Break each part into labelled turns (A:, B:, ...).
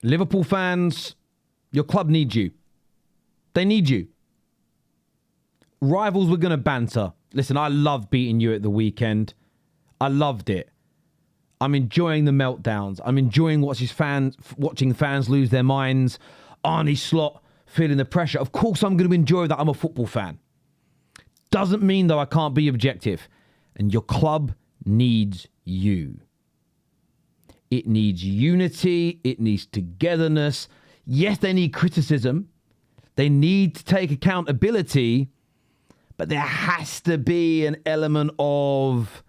A: Liverpool fans, your club needs you. They need you. Rivals were going to banter. Listen, I loved beating you at the weekend. I loved it. I'm enjoying the meltdowns. I'm enjoying watching fans lose their minds. Arnie Slot feeling the pressure. Of course I'm going to enjoy that. I'm a football fan. Doesn't mean, though, I can't be objective. And your club needs you. It needs unity. It needs togetherness. Yes, they need criticism. They need to take accountability. But there has to be an element of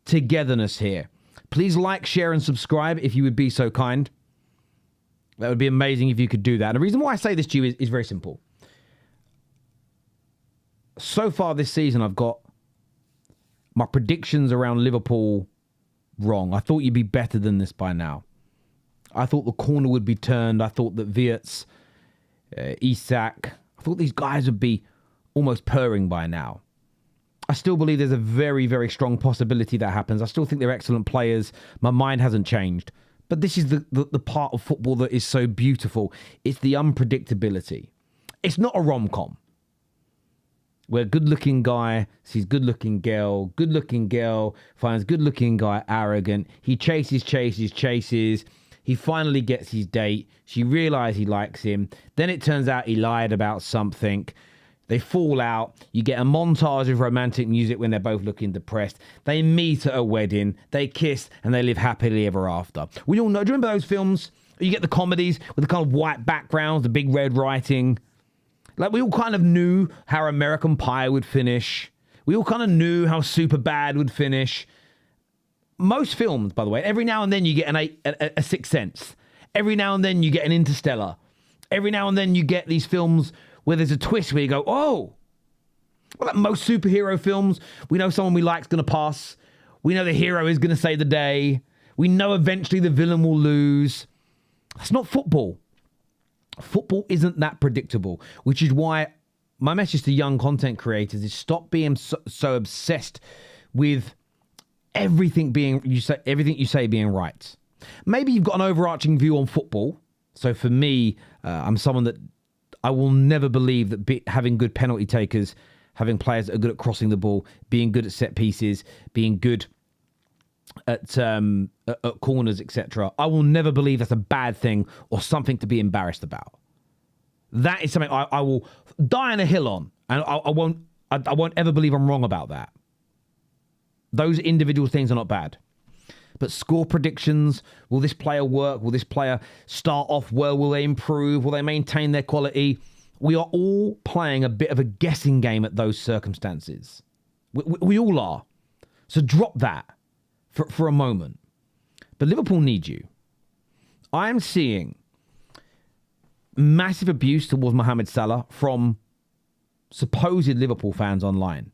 A: togetherness here. Please like, share, and subscribe if you would be so kind. That would be amazing if you could do that. And the reason why I say this to you is very simple. So far this season, I've got my predictions around Liverpool wrong. I thought you'd be better than this by now. I thought the corner would be turned. I thought that Wirtz, Isak, I thought these guys would be almost purring by now. I still believe there's a very, very strong possibility that happens. I still think they're excellent players. My mind hasn't changed. But this is the part of football that is so beautiful. It's the unpredictability. It's not a rom-com where good-looking guy sees good-looking girl finds good-looking guy arrogant. He chases. He finally gets his date. She realizes he likes him. Then it turns out he lied about something. They fall out. You get a montage of romantic music when they're both looking depressed. They meet at a wedding. They kiss and they live happily ever after. We all know. Do you remember those films? You get the comedies with the kind of white backgrounds, the big red writing. Like, we all kind of knew how American Pie would finish. We all kind of knew how Superbad would finish. Most films, by the way, every now and then you get a Sixth Sense. Every now and then you get an Interstellar. Every now and then you get these films where there's a twist where you go, oh. Well, like most superhero films, we know someone we like's going to pass. We know the hero is going to save the day. We know eventually the villain will lose. That's not football. Football isn't that predictable, which is why my message to young content creators is stop being so obsessed with everything you say being right. Maybe you've got an overarching view on football. So for me, I'm someone that I will never believe that having good penalty takers, having players that are good at crossing the ball, being good at set pieces, being good at corners, etc. I will never believe that's a bad thing or something to be embarrassed about. That is something I will die on a hill on, and I won't ever believe I'm wrong about that. Those individual things are not bad. But score predictions, will this player work? Will this player start off well? Will they improve? Will they maintain their quality? We are all playing a bit of a guessing game at those circumstances. We all are. So drop that for a moment. But Liverpool need you. I am seeing massive abuse towards Mohamed Salah from supposed Liverpool fans online.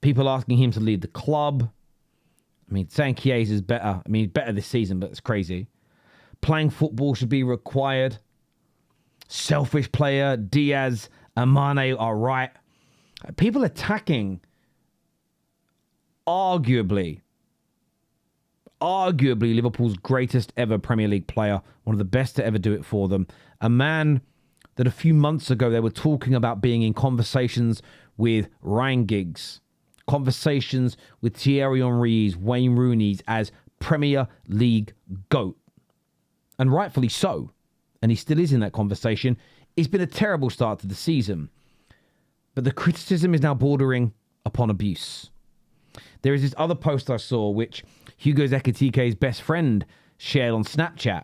A: People asking him to leave the club. I mean, saying Chiesa is better. I mean, he's better this season, but it's crazy. Playing football should be required. Selfish player, Diaz, Amane are right. People attacking arguably Liverpool's greatest ever Premier League player, one of the best to ever do it for them. A man that a few months ago they were talking about being in conversations with Ryan Giggs, conversations with Thierry Henry's, Wayne Rooney's as Premier League GOAT. And rightfully so. And he still is in that conversation. It's been a terrible start to the season. But the criticism is now bordering upon abuse. There is this other post I saw, which Hugo Ekitike's best friend shared on Snapchat,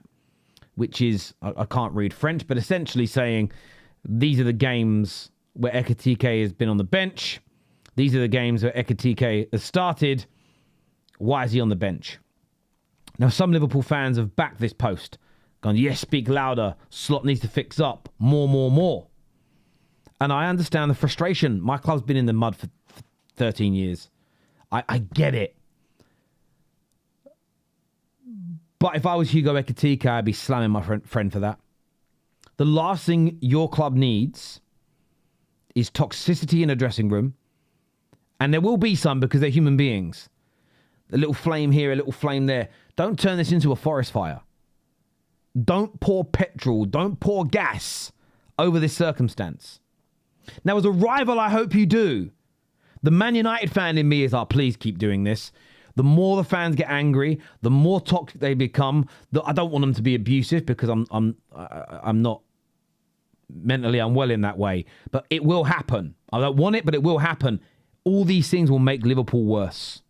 A: which is, I can't read French, but essentially saying, these are the games where Ekitike has been on the bench. These are the games where Ekitike has started. Why is he on the bench? Now, some Liverpool fans have backed this post. Gone, yes, speak louder. Slot needs to fix up. More. And I understand the frustration. My club's been in the mud for 13 years. I get it. But if I was Hugo Ekitike, I'd be slamming my friend for that. The last thing your club needs is toxicity in a dressing room. And there will be some because they're human beings. A little flame here, a little flame there. Don't turn this into a forest fire. don't pour petrol, don't pour gas over this circumstance. Now, as a rival, I hope you do. The Man United fan in me is, please keep doing this. The more the fans get angry, the more toxic they become. I don't want them to be abusive because I'm not mentally unwell in that way. But it will happen. I don't want it, but it will happen. All these things will make Liverpool worse.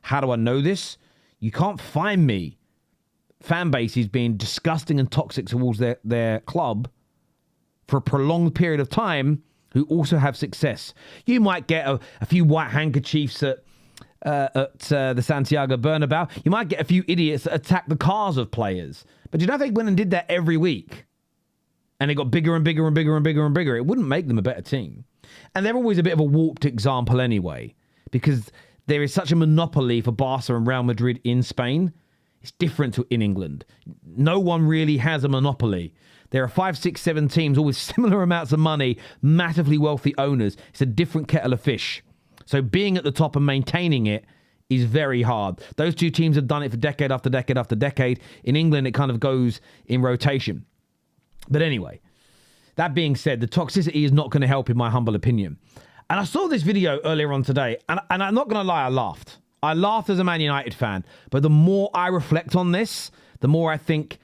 A: How do I know this? You can't find me fan bases being disgusting and toxic towards their club for a prolonged period of time who also have success. You might get a few white handkerchiefs at the Santiago Bernabeu. You might get a few idiots that attack the cars of players. But you know, if they went and did that every week and it got bigger and bigger and bigger and bigger and bigger, it wouldn't make them a better team. And they're always a bit of a warped example anyway, because there is such a monopoly for Barca and Real Madrid in Spain. It's different to in England. No one really has a monopoly. There are 5, 6, 7 teams, all with similar amounts of money, massively wealthy owners. It's a different kettle of fish. So being at the top and maintaining it is very hard. Those two teams have done it for decade after decade after decade. In England, it kind of goes in rotation. But anyway, that being said, the toxicity is not going to help, in my humble opinion. And I saw this video earlier on today, and I'm not going to lie, I laughed. I laughed as a Man United fan. But the more I reflect on this, the more I think,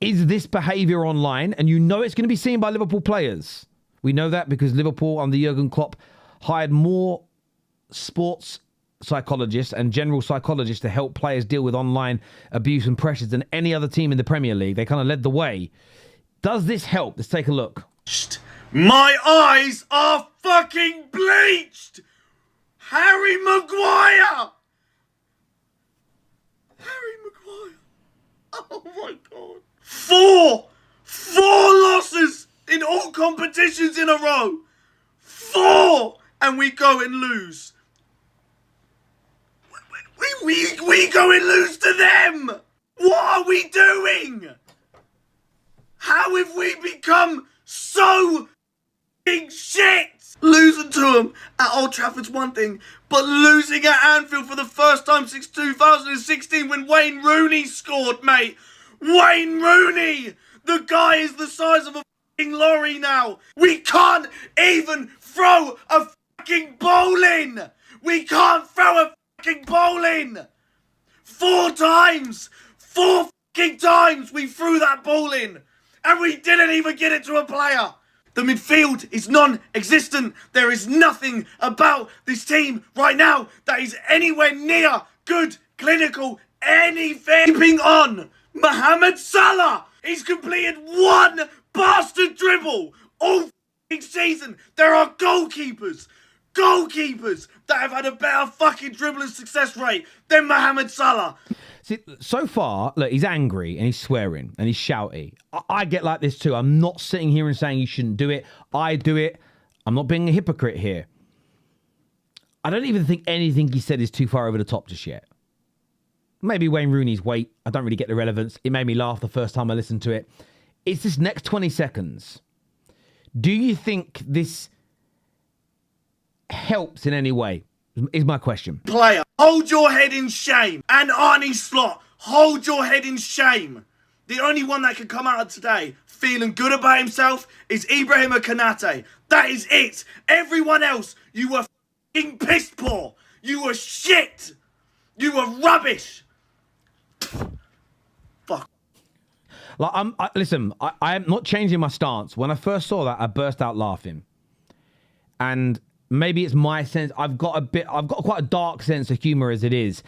A: is this behaviour online? And you know it's going to be seen by Liverpool players. We know that because Liverpool under Jurgen Klopp hired more sports psychologists and general psychologists to help players deal with online abuse and pressures than any other team in the Premier League. They kind of led the way. Does this help? Let's take a look.
B: My eyes are fucking bleached! Harry Maguire! Harry Maguire. Oh my God. Four losses in all competitions in a row. 4! And we go and lose. We go and lose to them! What are we doing? How have we become so shit? Losing to them at Old Trafford's one thing, but losing at Anfield for the first time since 2016 when Wayne Rooney scored, mate. Wayne Rooney! The guy is the size of a fucking lorry now. We can't even throw a fucking ball in. We can't throw a fucking ball in. 4 times. 4 fucking times we threw that ball in. And we didn't even get it to a player. The midfield is non-existent. There is nothing about this team right now that is anywhere near good, clinical, anything. Keeping on. Mohamed Salah. He's completed 1 bastard dribble all season. There are goalkeepers that have had a better fucking dribbling success rate than Mohamed Salah.
A: See, so far, look, he's angry and he's swearing and he's shouty. I get like this too. I'm not sitting here and saying you shouldn't do it. I do it. I'm not being a hypocrite here. I don't even think anything he said is too far over the top just yet. Maybe Wayne Rooney's weight. I don't really get the relevance. It made me laugh the first time I listened to it. It's this next 20 seconds. Do you think this helps in any way? Is my question.
B: Player, hold your head in shame. And Arnie Slot, hold your head in shame. The only one that can come out of today feeling good about himself is Ibrahim Konate. That is it. Everyone else, you were f***ing piss poor. You were shit. You were rubbish. Fuck.
A: Like, listen, I am not changing my stance. When I first saw that, I burst out laughing. And maybe it's my sense. I've got quite a dark sense of humor as it is.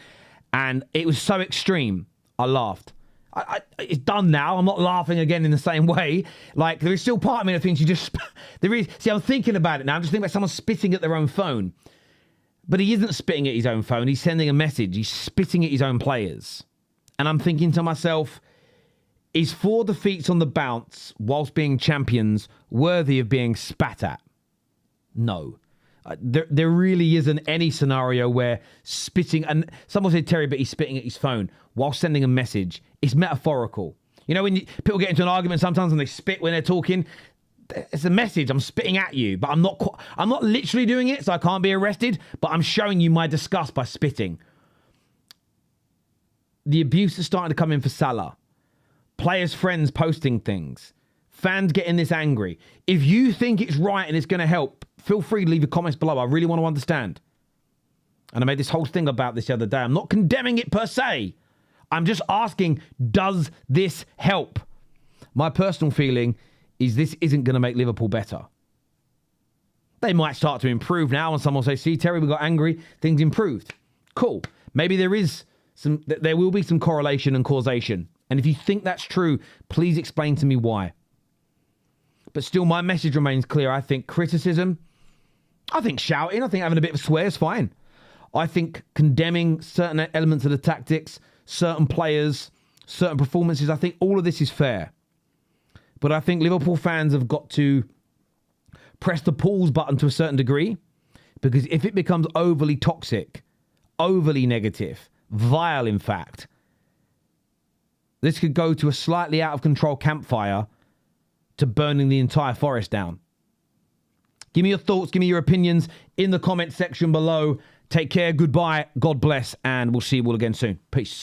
A: And it was so extreme. I laughed. It's done now. I'm not laughing again in the same way. Like, there is still part of me that thinks you just... See, I'm thinking about it now. I'm just thinking about someone spitting at their own phone. But he isn't spitting at his own phone. He's sending a message. He's spitting at his own players. And I'm thinking to myself, is 4 defeats on the bounce whilst being champions worthy of being spat at? No. There really isn't any scenario where spitting... And someone said, Terry, but he's spitting at his phone while sending a message. It's metaphorical. You know, when people get into an argument sometimes and they spit when they're talking... It's a message. I'm spitting at you, but I'm not literally doing it, so I can't be arrested, but I'm showing you my disgust by spitting. The abuse is starting to come in for Salah. players' friends posting things, fans getting this angry. If you think it's right and it's going to help, feel free to leave your comments below. I really want to understand. And I made this whole thing about this the other day. I'm not condemning it per se. I'm just asking, does this help? My personal feeling is this isn't going to make Liverpool better. They might start to improve now, and someone will say, see, Terry, we got angry, things improved. Cool. Maybe there will be some correlation and causation. And if you think that's true, please explain to me why. But still, my message remains clear. I think criticism, I think shouting, I think having a bit of a swear is fine. I think condemning certain elements of the tactics, certain players, certain performances, I think all of this is fair. But I think Liverpool fans have got to press the pause button to a certain degree, because if it becomes overly toxic, overly negative, vile in fact, this could go to a slightly out of control campfire to burning the entire forest down. Give me your thoughts, give me your opinions in the comment section below. Take care, goodbye, God bless, and we'll see you all again soon. Peace.